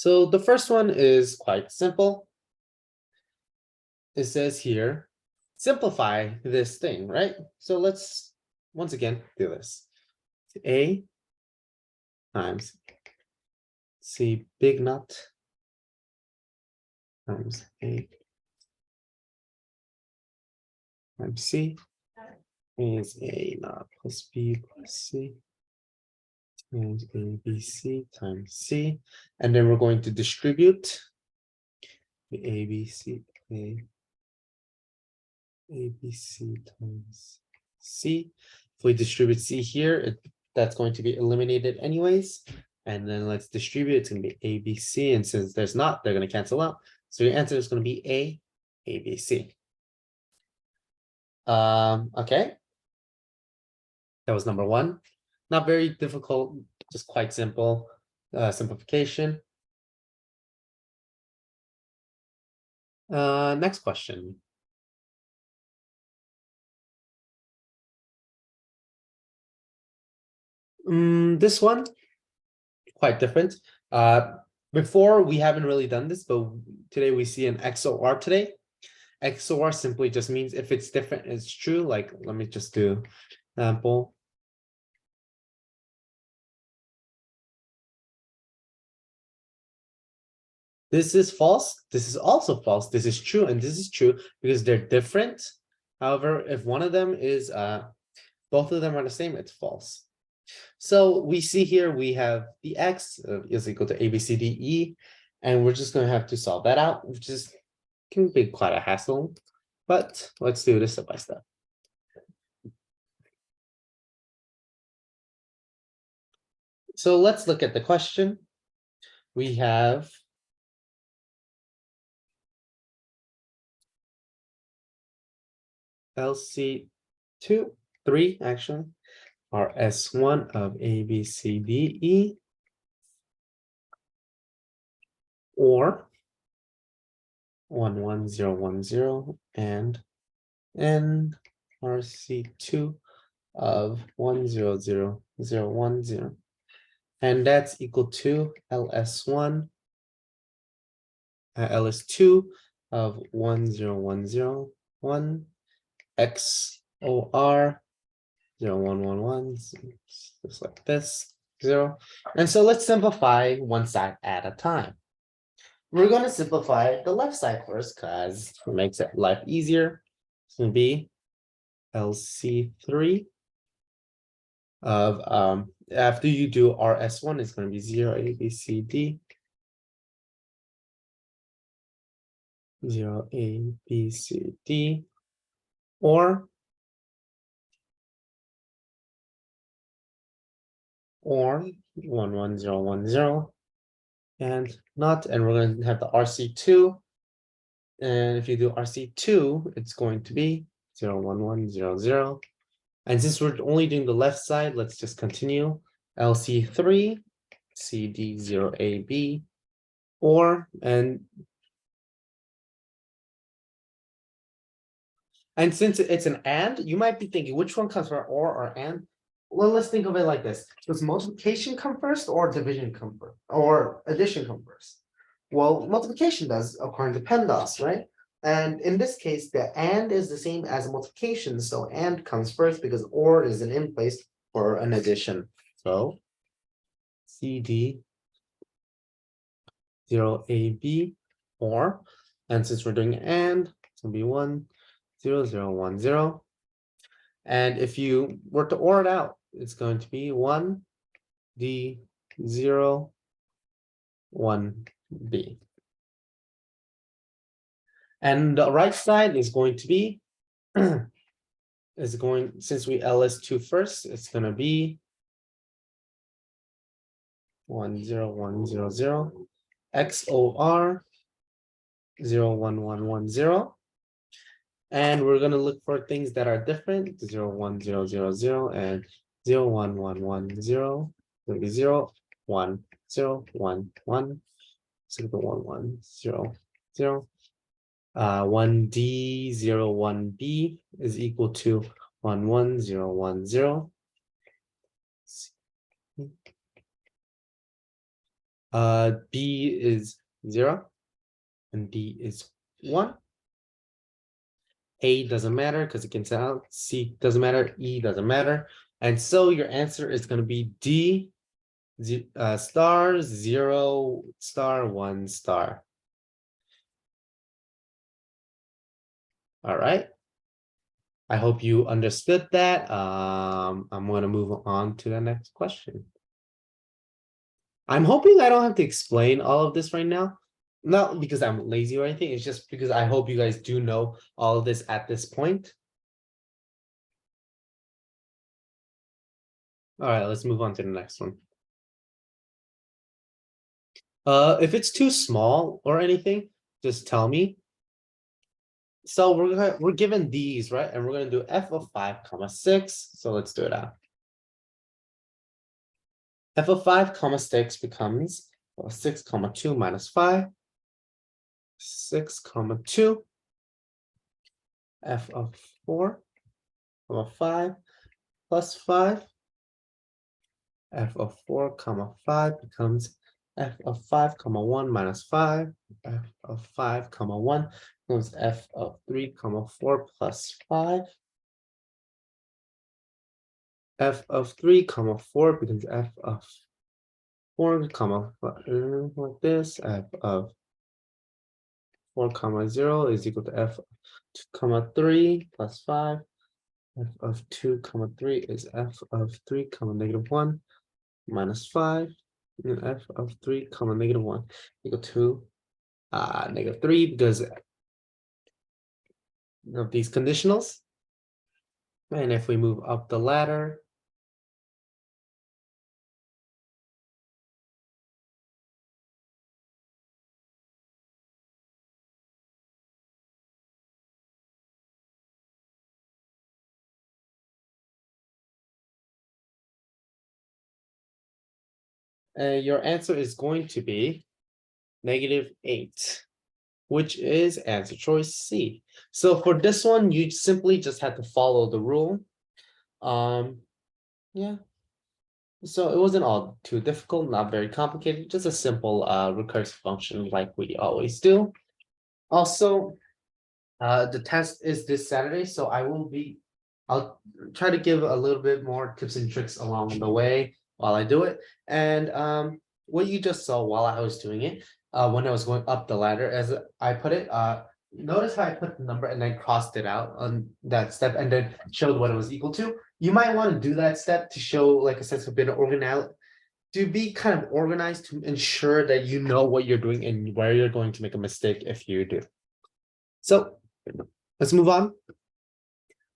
So the first one is quite simple. It says here, simplify this thing, right? So let's once again do this. A times C big nut times A times C is A naught plus B plus C times A B C times C. And then we're going to distribute the A B C times C. If we distribute C here, that's going to be eliminated anyways. And then let's distribute, it's gonna be A, B, C, and since there's not, they're gonna cancel out. So your answer is gonna be A, B, C. Okay. That was number one. Not very difficult, just quite simple, simplification. Next question. This one, quite different. Before we haven't really done this, but today we see an XOR today. XOR simply just means if it's different, it's true. Like, let me just do example. This is false. This is also false. This is true, and this is true because they're different. However, if one of them is both of them are the same, it's false. So we see here we have the x is equal to a, b, c, d, e, and we're just going to have to solve that out, which is can be quite a hassle, but let's do this step by step. So let's look at the question. We have LC2, 3 actually, are S1 of A, B, C, D, E, or 1, 1, 0, 1, 0, and N are C2 of 1, 0, 0, 0, 1, 0. And that's equal to LS1, LS2 of 1, 0, 1, 0, 1, XOR 0, 1, 1, 1, just like this, 0. And so let's simplify one side at a time. We're going to simplify the left side first because it makes it life easier. It's going to be LC3 of after you do RS1, it's going to be 0, A, B, C, D. 0, A, B, C, D, or 1, 1, 0, 1, 0, and not, and we're going to have the RC2. And if you do RC2, it's going to be 0, 1, 1, 0, 0. And since we're only doing the left side, let's just continue. LC3, CD, 0, AB, or, and since it's an and, you might be thinking which one comes first, or and. Well, let's think of it like this. Does multiplication come first or division come first or addition come first? Well, multiplication does according to PEMDAS, right? And in this case, the and is the same as multiplication. So and comes first because or is an in place for an addition. So CD 0, AB, or, and since we're doing and, it's gonna be 1, 0, 0, 1, 0. And if you were to OR it out, it's going to be 1, D, 0, 1, B. And the right side is going to be, since we LS2 first, it's going to be 1, 0, 1, 0, 0, XOR 0, 1, 1, 1, 0. And we're going to look for things that are different, 0, 1, 0, 0, 0, and 0, 1, 1, 1, 0. It'll be 0, 1, 0, 1, 1, 0, 1, 1, 0, 0. 1D, 0, 1B is equal to 1, 1, 0, 1, 0. B is 0 and D is 1. A doesn't matter because it can out. C doesn't matter. E doesn't matter. And so your answer is going to be D star 0 star 1 star. All right. I hope you understood that. I'm going to move on to the next question. I'm hoping I don't have to explain all of this right now. Not because I'm lazy or anything. It's just because I hope you guys do know all of this at this point. All right, let's move on to the next one. If it's too small or anything, just tell me. So we're given these, right? And we're gonna do f of 5 comma 6. So let's do it out. F of 5 comma 6 becomes 6 comma 2 minus 5. 6 comma 2. F of 4 comma 5 plus 5. F of 4 comma 5 becomes f of 5 comma 1 minus 5. F of 5 comma 1 becomes f of 3 comma 4 plus 5. F of 3 comma 4 becomes f of 4 comma like this. F of 4 comma 0 is equal to f of 2 comma 3 plus 5. F of 2 comma 3 is f of 3 comma negative 1 minus 5. And f of 3 comma negative 1 equal to negative 3 because of these conditionals. And if we move up the ladder, your answer is going to be -8, which is answer choice C. So for this one, you simply just had to follow the rule. Yeah. So it wasn't all too difficult, not very complicated, just a simple recursive function like we always do. Also, the test is this Saturday, so I'll try to give a little bit more tips and tricks along the way while I do it. And what you just saw while I was doing it, when I was going up the ladder, as I put it, notice how I put the number and then crossed it out on that step and then showed what it was equal to. You might want to do that step to show like a sense of being organized, to be kind of organized, to ensure that you know what you're doing and where you're going to make a mistake if you do. So let's move on.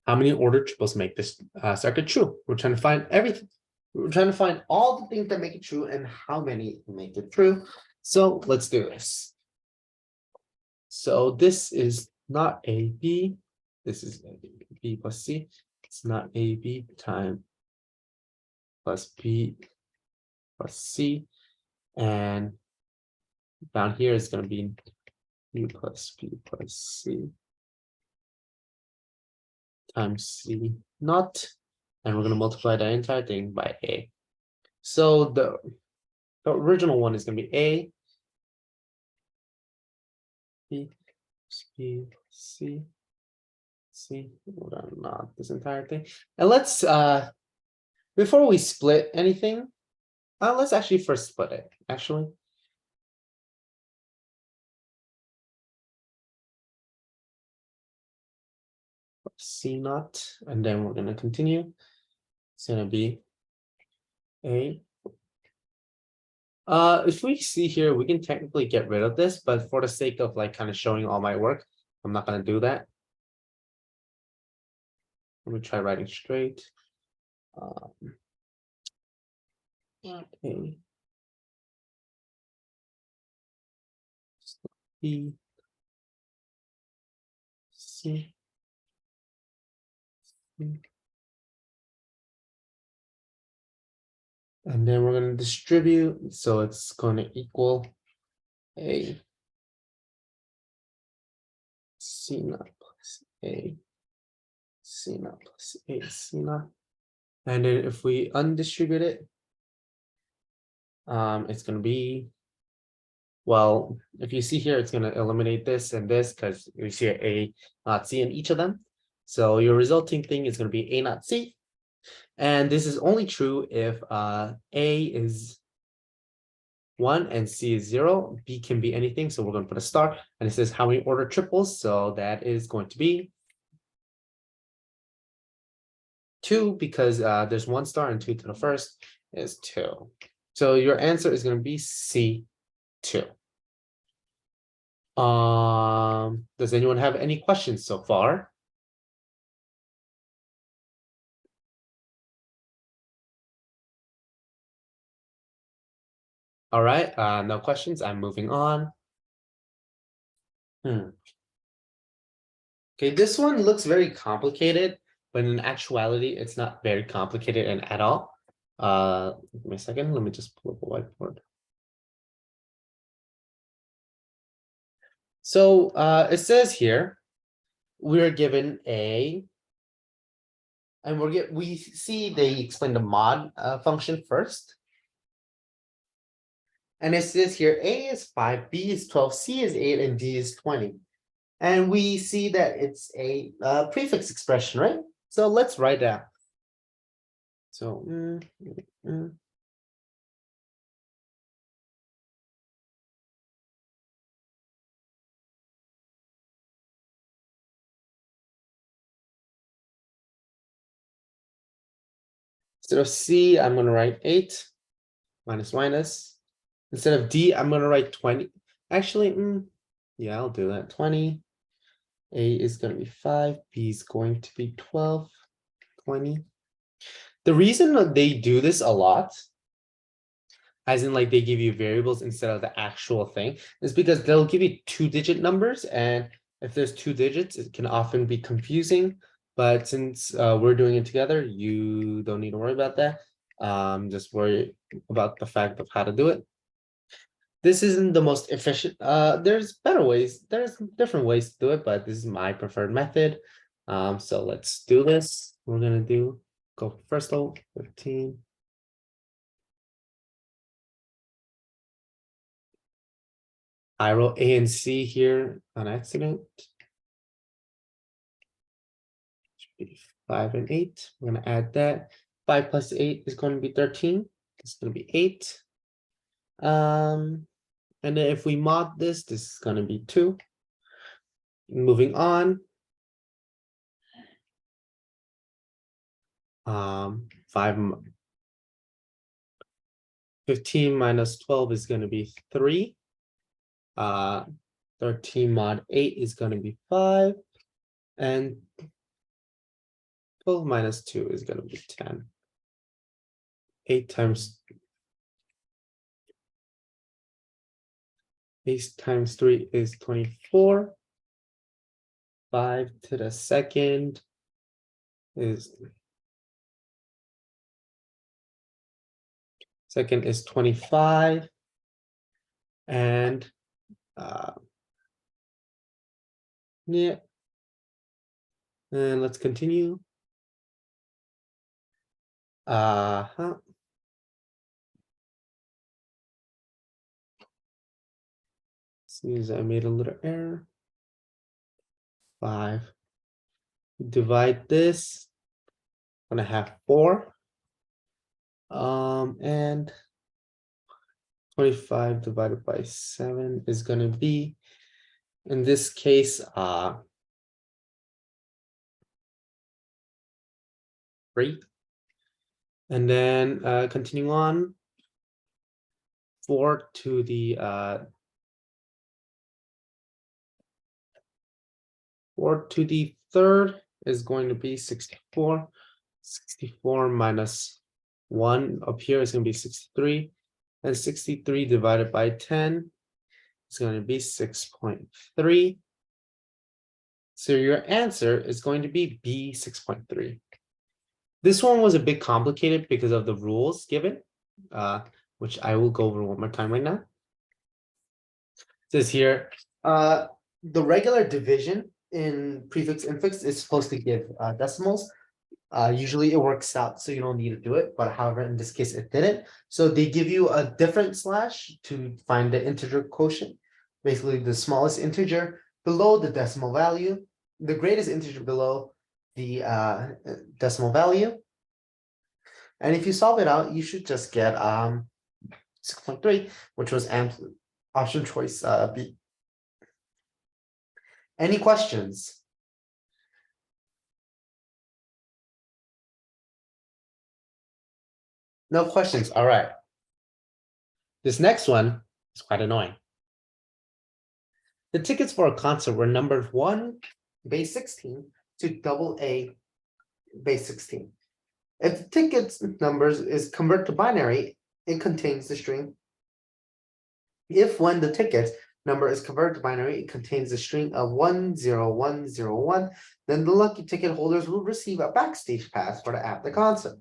How many ordered triples make this circuit true? We're trying to find everything. We're trying to find all the things that make it true and how many make it true. So let's do this. So this is not AB. This is B plus C. It's not AB time plus B plus C. And down here is going to be B plus B plus C times C naught. And we're going to multiply that entire thing by A. So the original one is going to be A, B, B, C, C, not this entire thing. And let's, before we split anything, let's actually first split it, actually. C naught, and then we're going to continue. It's going to be A. If we see here, we can technically get rid of this, but for the sake of like kind of showing all my work, I'm not going to do that. Let me try writing straight. Okay. B, C, C. And then we're going to distribute, so it's going to equal A C naught plus A C naught plus A C naught. And then if we undistribute it, it's going to be Well, if you see here, it's going to eliminate this and this because you see A not C in each of them. So your resulting thing is going to be A not C. And this is only true if A is 1 and C is 0. B can be anything. So we're going to put a star. And it says how many order triples. So that is going to be 2 because there's 1 star and 2 to the first is 2. So your answer is going to be C2. Does anyone have any questions so far? All right, no questions. I'm moving on. Okay, this one looks very complicated, but in actuality, it's not very complicated and at all. Give me a second. Let me just pull up a whiteboard. So it says here, we're given a, and we see they explain the mod function first. And it says here, A is 5, B is 12, C is 8, and D is 20. And we see that it's a prefix expression, right? So let's write down. So, instead of C, I'm going to write 8 minus minus. Instead of D, I'm going to write 20. Actually, yeah, I'll do that. 20. A is going to be 5. B is going to be 12. 20. The reason that they do this a lot, as in like they give you variables instead of the actual thing, is because they'll give you 2-digit numbers. And if there's 2 digits, it can often be confusing. But since we're doing it together, you don't need to worry about that. Just worry about the fact of how to do it. This isn't the most efficient. There's better ways. There's different ways to do it, but this is my preferred method. So let's do this. We're gonna go first level 15. I wrote A and C here on accident. Should be 5 and 8. We're gonna add that. 5 plus 8 is going to be 13. It's gonna be 8. And then if we mod this, this is gonna be 2. Moving on. 15 minus 12 is going to be 3. 13 mod 8 is going to be 5. And 12 minus 2 is going to be 10. 8 times 3 is 24. 5 to the second is 25. And yeah. And let's continue. Seems I made a little error. 5. Divide this. I'm gonna have 4. And 25 divided by 7 is gonna be, in this case, 3. And then continuing on, 4 to the 3rd is going to be 64. 64 minus 1 up here is going to be 63. And 63 divided by 10 is going to be 6.3. So your answer is going to be B, 6.3. This one was a bit complicated because of the rules given, which I will go over one more time right now. It says here, the regular division in prefix infix is supposed to give decimals, Usually it works out, so you don't need to do it, but however, in this case, it didn't. So they give you a different slash to find the integer quotient, basically the smallest integer below the decimal value, the greatest integer below the decimal value. And if you solve it out, you should just get 6.3, which was option choice B. Any questions? No questions. All right. This next one is quite annoying. The tickets for a concert were numbered 1 base 16 to double A base 16. If the tickets numbers is convert to binary, it contains the string. If when the ticket number is converted to binary, it contains a string of 10101, then the lucky ticket holders will receive a backstage pass for the after concert.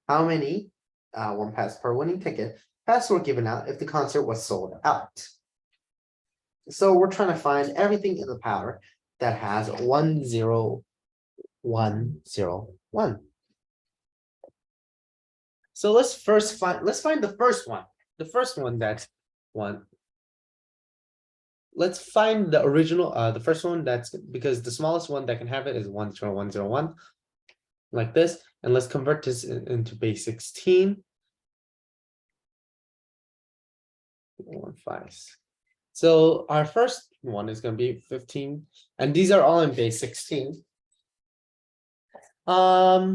How many? One pass per winning ticket. Passes were given out if the concert was sold out. So we're trying to find everything in the power that has 10101. So let's find the first one. The first one that's one. Let's find the original, the first one that's because the smallest one that can have it is 10101, like this. And let's convert this into base 16. 1.5. So our first one is going to be 15, and these are all in base 16. Yeah,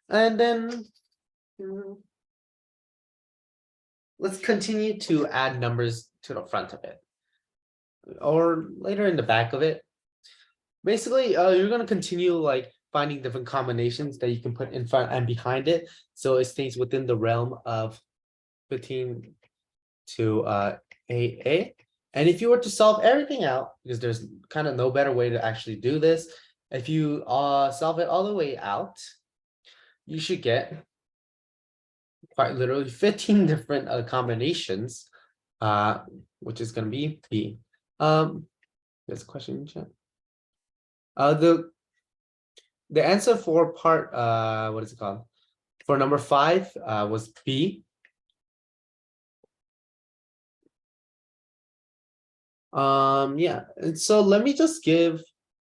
and then let's continue to add numbers to the front of it, or later in the back of it. Basically, you're going to continue like finding different combinations that you can put in front and behind it, so it stays within the realm of 15 to AA. And if you were to solve everything out, because there's kind of no better way to actually do this, if you solve it all the way out, you should get quite literally 15 different combinations, which is going to be B. There's a question in chat. The answer for part what is it called? For number 5 was B. Yeah, and so let me just give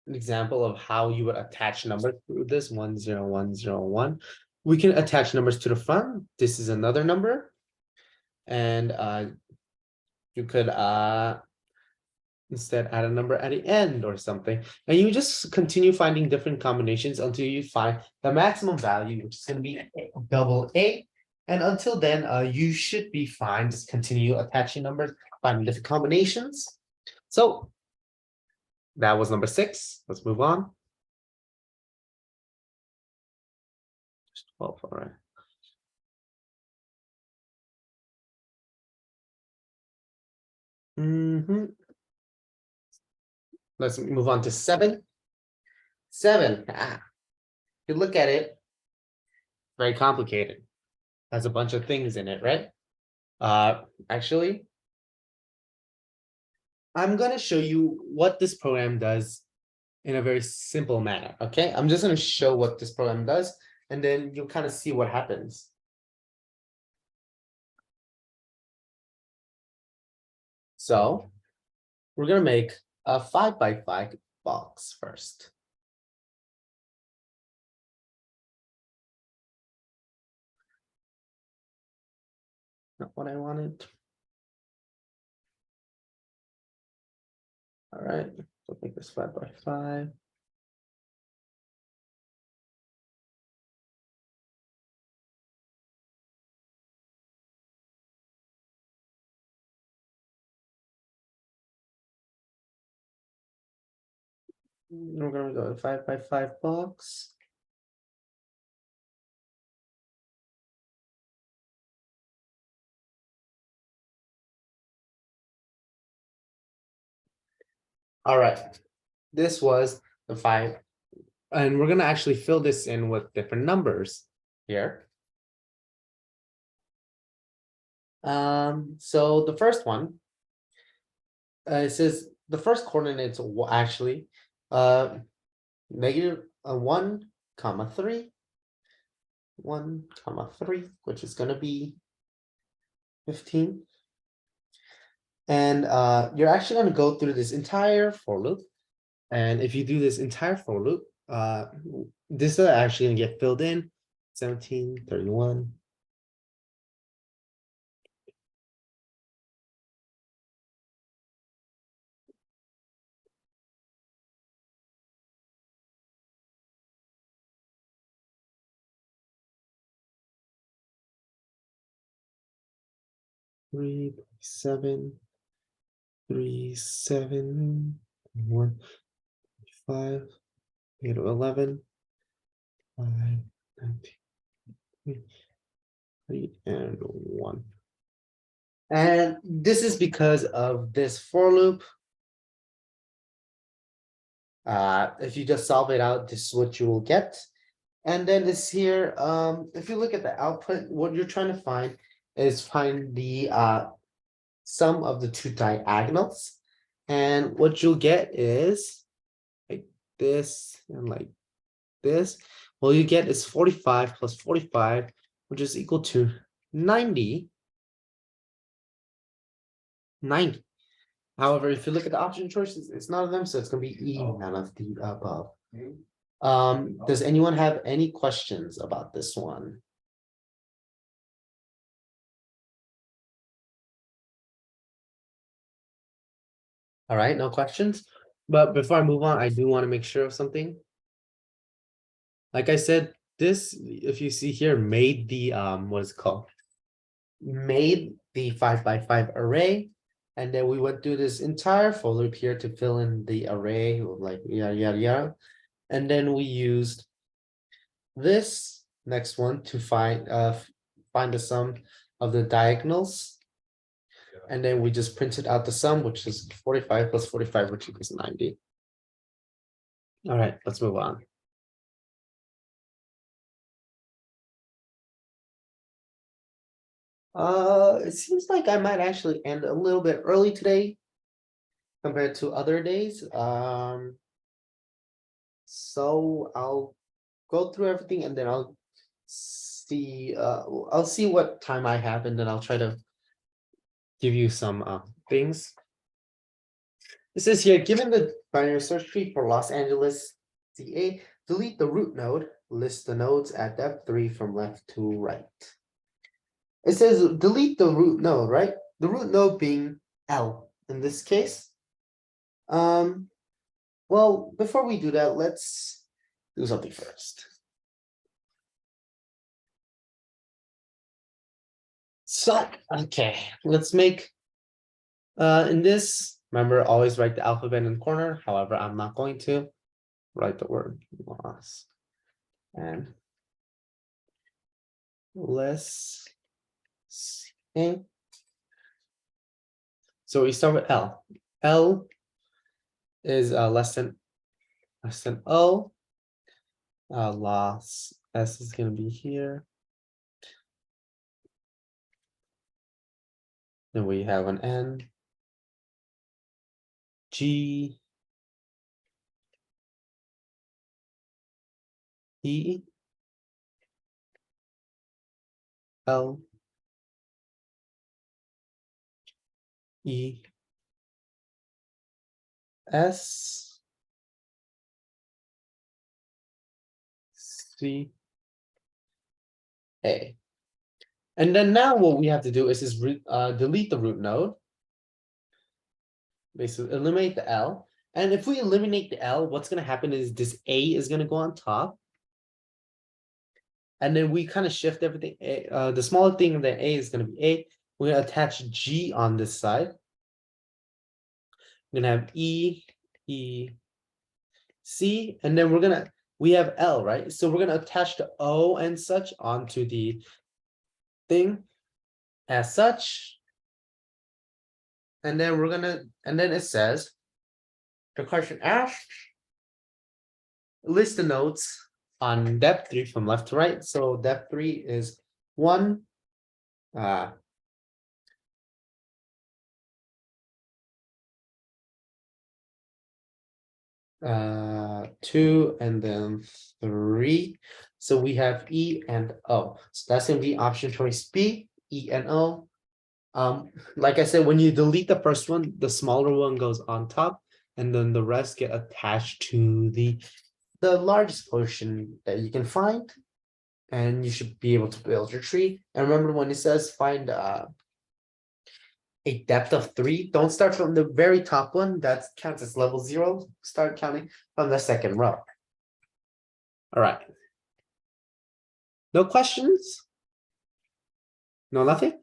an example of how you would attach numbers to this 10101. We can attach numbers to the front. This is another number, and you could instead add a number at the end or something, and you just continue finding different combinations until you find the maximum value, which is going to be double A. And until then, you should be fine. Just continue attaching numbers, finding different combinations. So that was number 6. Let's move on. 12, all right. Let's move on to 7. 7. You look at it, very complicated. Has a bunch of things in it, right? Actually, I'm going to show you what this program does in a very simple manner. Okay, I'm just going to show what this program does, and then you'll kind of see what happens. So we're going to make a 5x5 box first. Not what I wanted. All right, so make this 5x5. We're going to go 5x5 box. All right, this was the 5, and we're going to actually fill this in with different numbers here. So the first one, it says the first coordinates will actually negative a 1, 3, 1, 3, which is gonna be 15. And you're actually gonna go through this entire for loop. And if you do this entire for loop, this is actually gonna get filled in 17, 31. 3, 7, 3, 7, 1, 5, 8, 11, 5, 19, 3, and 1. And this is because of this for loop. If you just solve it out, this is what you will get. And then this here, if you look at the output, what you're trying to find is find the sum of the two diagonals. And what you'll get is like this and like this. Well, you get is 45 plus 45, which is equal to 90. 90. However, if you look at the option choices, it's none of them, so it's gonna be E, none of the above. Does anyone have any questions about this one? All right, no questions. But before I move on, I do want to make sure of something. Like I said, this, if you see here, made the what is it called? Made the 5x5 array. And then we went through this entire for loop here to fill in the array, like yada yada yada. And then we used this next one to find the sum of the diagonals. And then we just printed out the sum, which is 45 plus 45, which equals 90. All right, let's move on. It seems like I might actually end a little bit early today compared to other days. So I'll go through everything and then I'll see what time I have, and then I'll try to give you some things. This is here, given the binary search tree for Los Angeles CA, delete the root node, list the nodes at depth 3 from left to right. It says delete the root node, right? The root node being L in this case. Well, before we do that, let's do something first. So, okay, let's make, in this, remember, always write the alphabet in the corner. However, I'm not going to write the word loss. And let's see. So we start with L. L is less than O. Loss S is going to be here. Then we have an N. G. E. L. E. S. C. A. And then now what we have to do is delete the root node. Basically eliminate the L. And if we eliminate the L, what's going to happen is this A is going to go on top. And then we kind of shift everything. The smaller thing than A is going to be A. We're going to attach G on this side. We're going to have E, E, C, and then we have L, right? So we're going to attach the O and such onto the thing as such. And then it says, the question asks, list the nodes on depth 3 from left to right. So depth 3 is 1, 2 and then 3. So we have E and O. So that's gonna be option choice B, E and O. Like I said, when you delete the first one, the smaller one goes on top, and then the rest get attached to the largest portion that you can find. And you should be able to build your tree. And remember, when it says find a depth of 3, don't start from the very top one. That counts as level 0. Start counting from the second row. All right. No questions? No, nothing?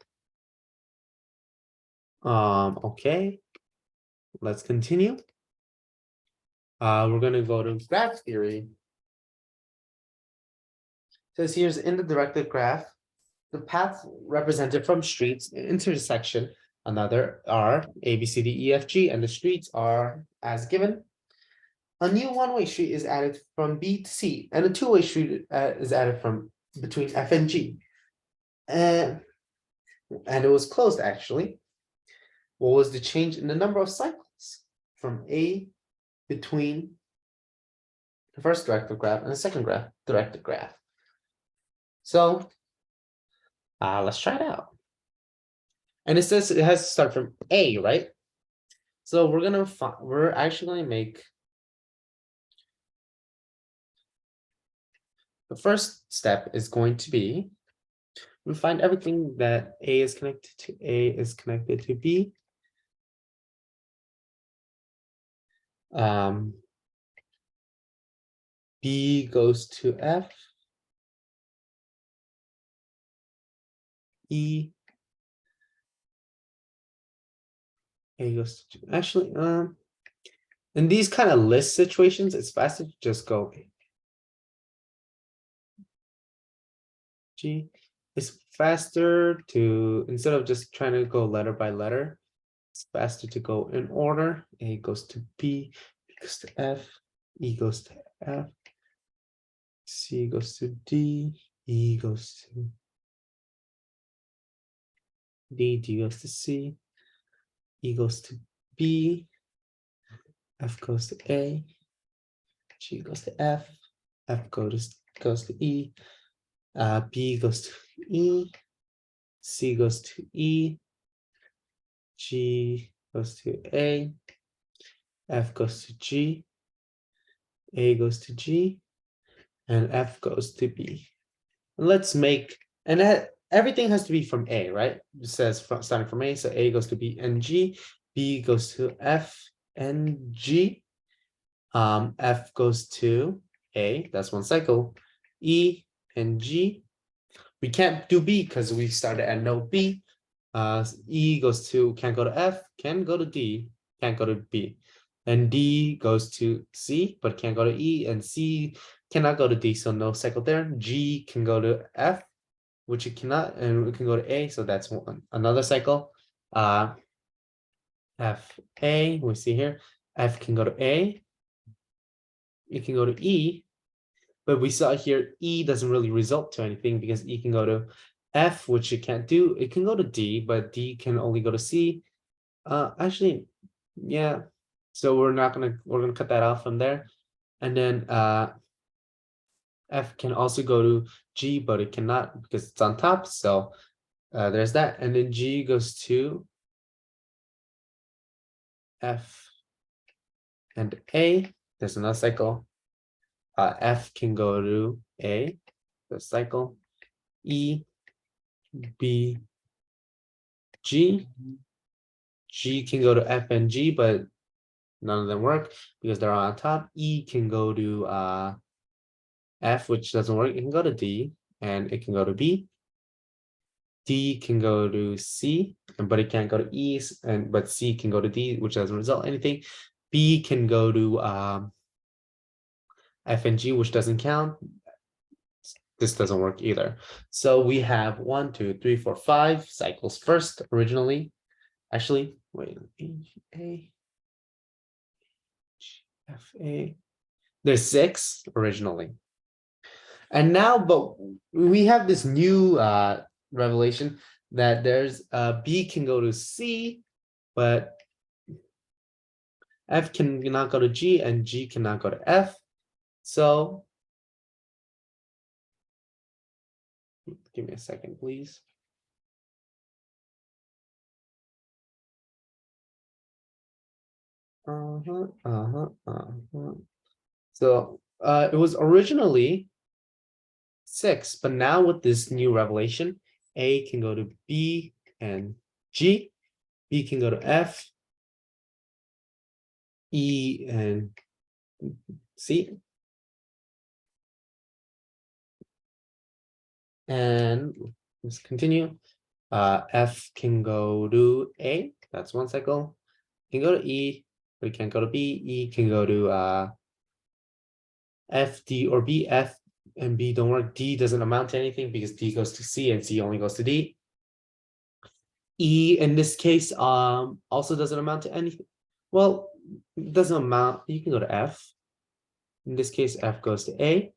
Okay. Let's continue. We're gonna go to graph theory. Says here's in the directed graph, the path represented from streets intersection another are A, B, C, D, E, F, G, and the streets are as given. A new one-way street is added from B to C, and a two-way street is added from between F and G. And it was closed actually. What was the change in the number of cycles from A between the first directed graph and the second directed graph? So let's try it out. And it says it has to start from A, right? So we're actually going to make the first step is going to be we find everything that A is connected to A is connected to B. B goes to F. E. A goes to actually in these kind of list situations, it's faster to just go G. It's faster to instead of just trying to go letter by letter, it's faster to go in order. A goes to B, B goes to F, E goes to F, C goes to D, E goes to D, D goes to C, E goes to B, F goes to A, G goes to F, F goes to E, B goes to E, C goes to E, G goes to A, F goes to G, A goes to G, and F goes to B. And let's make, and that everything has to be from A, right? It says starting from A, so A goes to B and G, B goes to F and G, F goes to A, that's one cycle, E and G. We can't do B because we started at no B. E goes to, can't go to F, can go to D, can't go to B. And D goes to C, but can't go to E, and C cannot go to D, so no cycle there. G can go to F, which it cannot, and we can go to A, so that's another cycle. F, A, we see here, F can go to A, it can go to E, but we saw here E doesn't really result to anything because E can go to F, which it can't do. It can go to D, but D can only go to C. Actually, yeah. So we're gonna cut that off from there. And then F can also go to G, but it cannot because it's on top. So there's that. And then G goes to F and A. There's another cycle. F can go to A, the cycle. E, B, G. G can go to F and G, but none of them work because they're on top. E can go to F, which doesn't work. It can go to D, and it can go to B. D can go to C, but it can't go to E, but C can go to D, which doesn't result in anything. B can go to F and G, which doesn't count. This doesn't work either. So we have 1, 2, 3, 4, 5 cycles first originally. Actually, wait, A, F, A. There's 6 originally. And now, but we have this new revelation that there's B can go to C, but F cannot go to G, and G cannot go to F. So give me a second, please. So it was originally 6, but now with this new revelation, A can go to B and G, B can go to F, E and C. And let's continue. F can go to A, that's one cycle. Can go to E, but it can't go to B. E can go to F, D, or B. F and B don't work. D doesn't amount to anything because D goes to C and C only goes to D. E in this case also doesn't amount to anything. Well, it doesn't amount. You can go to F. In this case, F goes to A.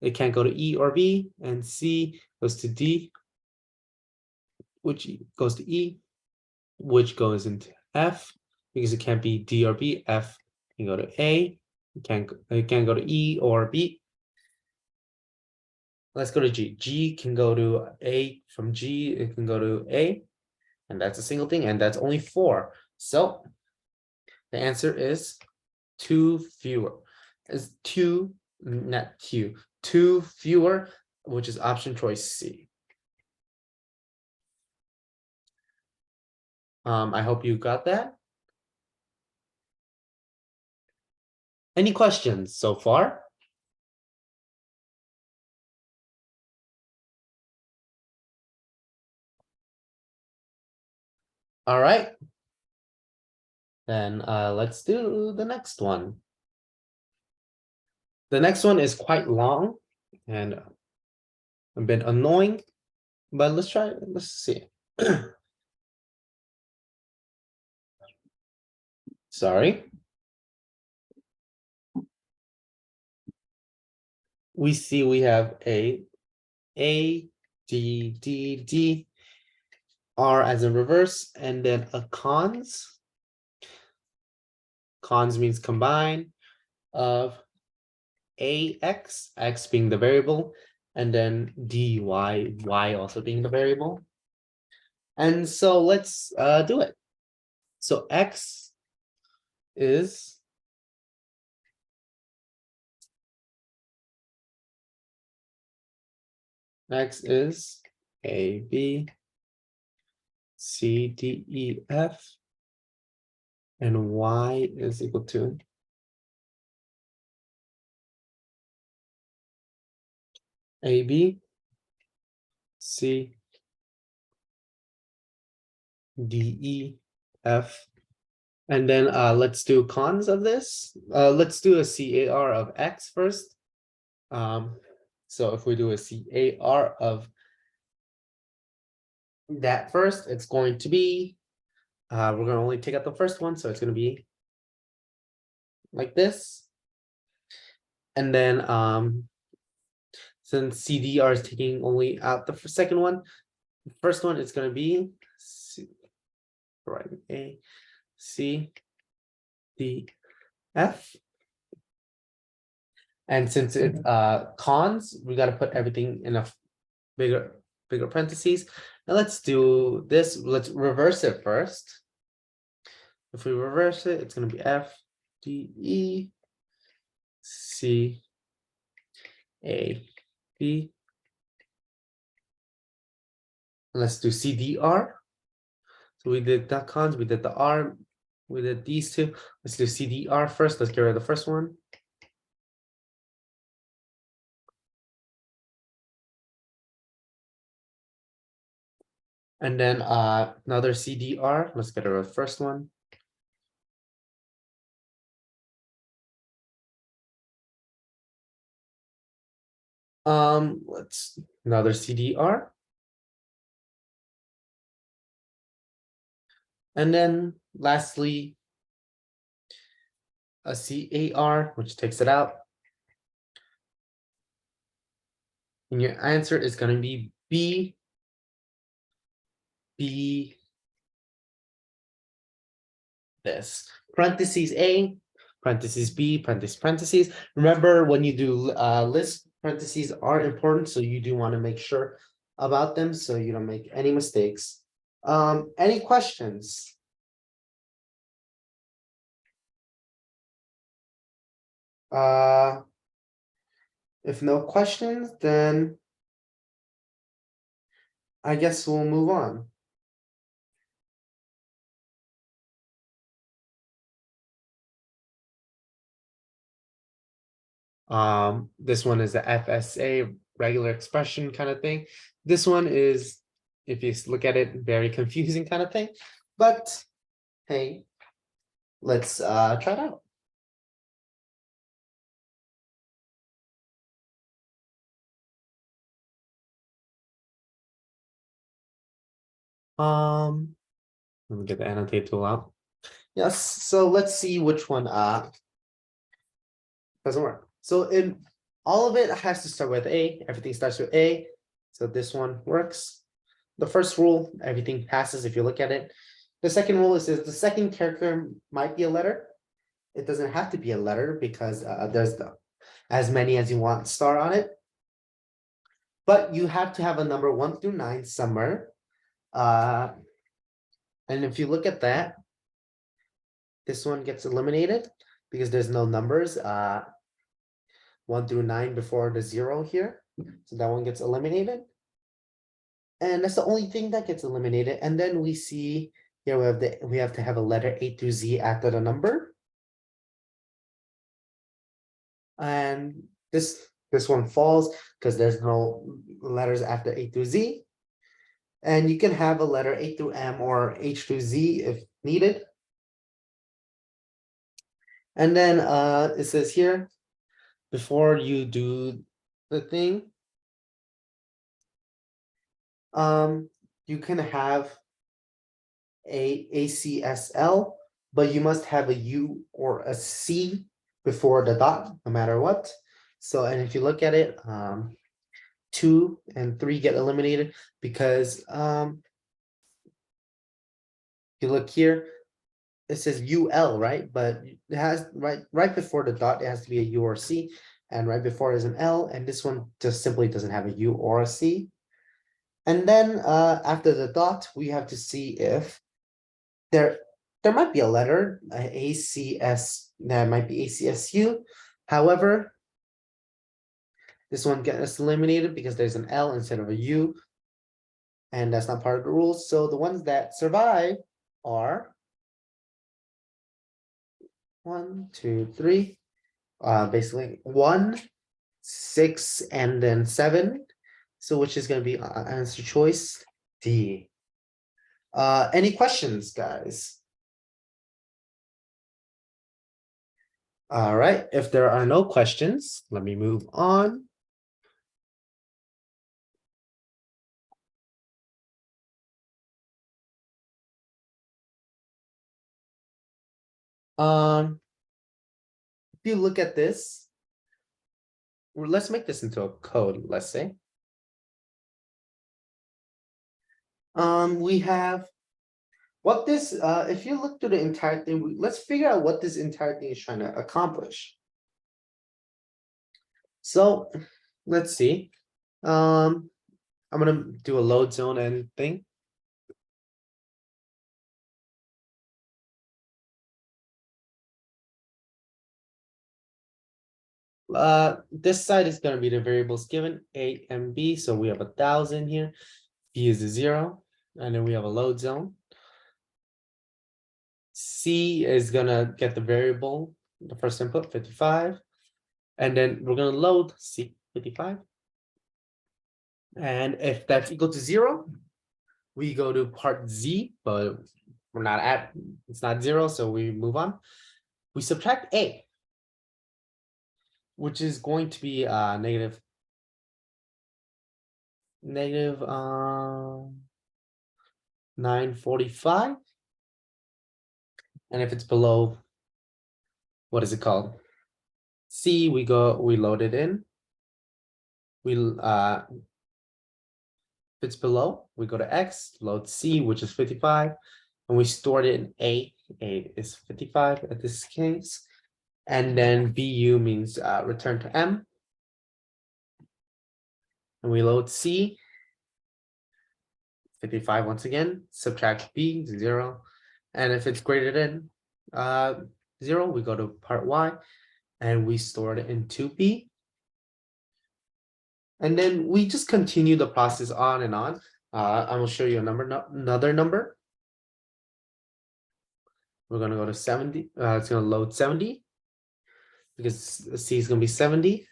It can't go to E or B, and C goes to D, which goes to E, which goes into F because it can't be D or B. F can go to A. It can't go to E or B. Let's go to G. G can go to A from G. It can go to A, and that's a single thing, and that's only 4. So the answer is 2 fewer. Is 2, not Q. 2 fewer, which is option choice C. I hope you got that. Any questions so far? All right. Then let's do the next one. The next one is quite long and a bit annoying, but let's try it. Let's see. Sorry. We see we have A, D, D, D, R as in reverse, and then a cons. Cons means combine of AX, X being the variable, and then DY, Y also being the variable. And so let's do it. So X is A, B, C, D, E, F, and Y is equal to A, B, C, D, E, F. And then let's do cons of this. Let's do a CAR of X first. So if we do a CAR of that first, it's going to be, we're going to only take out the first one, so it's going to be like this. And then since CDR is taking only out the second one, the first one is going to be C, right, A, C, D, F. And since it's cons, we got to put everything in a bigger parentheses. Now let's do this. Let's reverse it first. If we reverse it, it's going to be F, D, E, C, A, B. Let's do CDR. So we did the cons, we did the R, we did these two. Let's do CDR first. Let's get rid of the first one. And then another CDR. Let's get rid of the first one. Let's another CDR. And then lastly, a CAR, which takes it out. And your answer is going to be B, B, this. parentheses A, parentheses B, parentheses. Remember, when you do list, parentheses are important, so you do want to make sure about them so you don't make any mistakes. Any questions? If no questions, then I guess we'll move on. This one is the FSA regular expression kind of thing. This one is, if you look at it, very confusing kind of thing, but hey, let's try it out. Let me get the annotate tool out. Yes, so let's see which one doesn't work. So in all of it has to start with A. Everything starts with A. So this one works. The first rule, everything passes if you look at it. The second rule is the second character might be a letter. It doesn't have to be a letter because there's as many as you want star on it. But you have to have a number 1 through 9 somewhere. And if you look at that, this one gets eliminated because there's no numbers 1 through 9 before the 0 here. So that one gets eliminated. And that's the only thing that gets eliminated. And then we see here we have to have a letter A through Z after the number. And this one falls because there's no letters after A through Z. And you can have a letter A through M or H through Z if needed. And then it says here, before you do the thing, you can have a ACSL, but you must have a U or a C before the dot, no matter what. So, and if you look at it, 2 and 3 get eliminated because you look here, it says UL, right? But it has right before the dot, it has to be a U or C, and right before is an L, and this one just simply doesn't have a U or a C. And then after the dot, we have to see if there might be a letter, ACS, that might be ACSU. However, this one gets eliminated because there's an L instead of a U, and that's not part of the rules. So the ones that survive are 1, 2, 3, basically 1, 6, and then 7. So which is going to be answer choice D. Any questions, guys? All right, if there are no questions, let me move on. If you look at this, well, let's make this into a code, let's say. We have what this, if you look through the entire thing, let's figure out what this entire thing is trying to accomplish. So let's see. I'm gonna do a load zone and thing. This side is going to be the variables given A and B. So we have 1,000 here. B is a 0, and then we have a load zone. C is gonna get the variable, the first input 55, and then we're gonna load C 55. And if that's equal to 0, we go to part Z, but we're not at, it's not 0, so we move on. We subtract A, which is going to be negative 945. And if it's below, what is it called? C, we load it in. If it's below, we go to X, load C, which is 55. and we stored it in A. A is 55 at this case. And then BU means return to M. And we load C. 55 once again, subtract B, 0. And if it's greater than 0, we go to part Y and we store it in 2B. And then we just continue the process on and on. I will show you another number. We're going to go to 70. It's going to load 70 because C is going to be 70.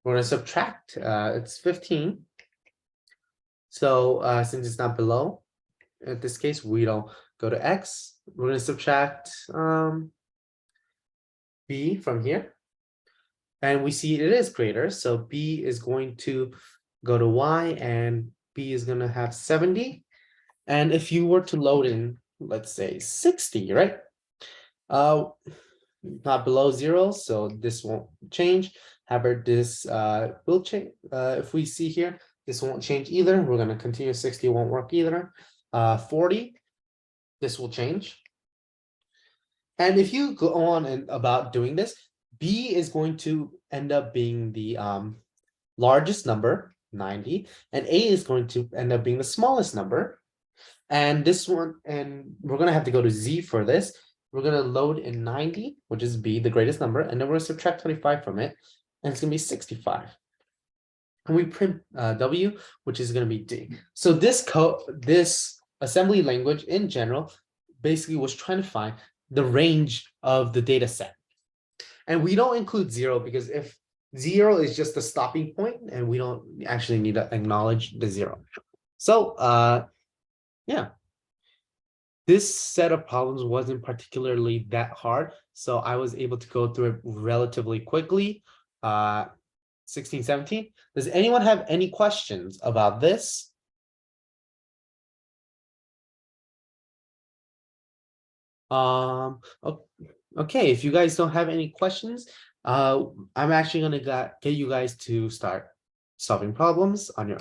We're going to subtract. It's 15. So since it's not below, in this case, we don't go to X. We're going to subtract B from here. And we see it is greater. So B is going to go to Y and B is going to have 70. And if you were to load in, let's say 60, right? Not below 0, so this won't change. However, this will change. If we see here, this won't change either. We're going to continue. 60 won't work either. 40, this will change. And if you go on and about doing this, B is going to end up being the largest number, 90, and A is going to end up being the smallest number. And this one, and we're going to have to go to Z for this. We're going to load in 90, which is B, the greatest number, and then we're going to subtract 25 from it, and it's going to be 65. And we print W, which is going to be D. So this assembly language in general basically was trying to find the range of the data set. And we don't include 0 because if 0 is just the stopping point and we don't actually need to acknowledge the 0. So yeah, this set of problems wasn't particularly that hard, so I was able to go through it relatively quickly. 16, 17. Does anyone have any questions about this? Okay, if you guys don't have any questions, I'm actually gonna get you guys to start solving problems on your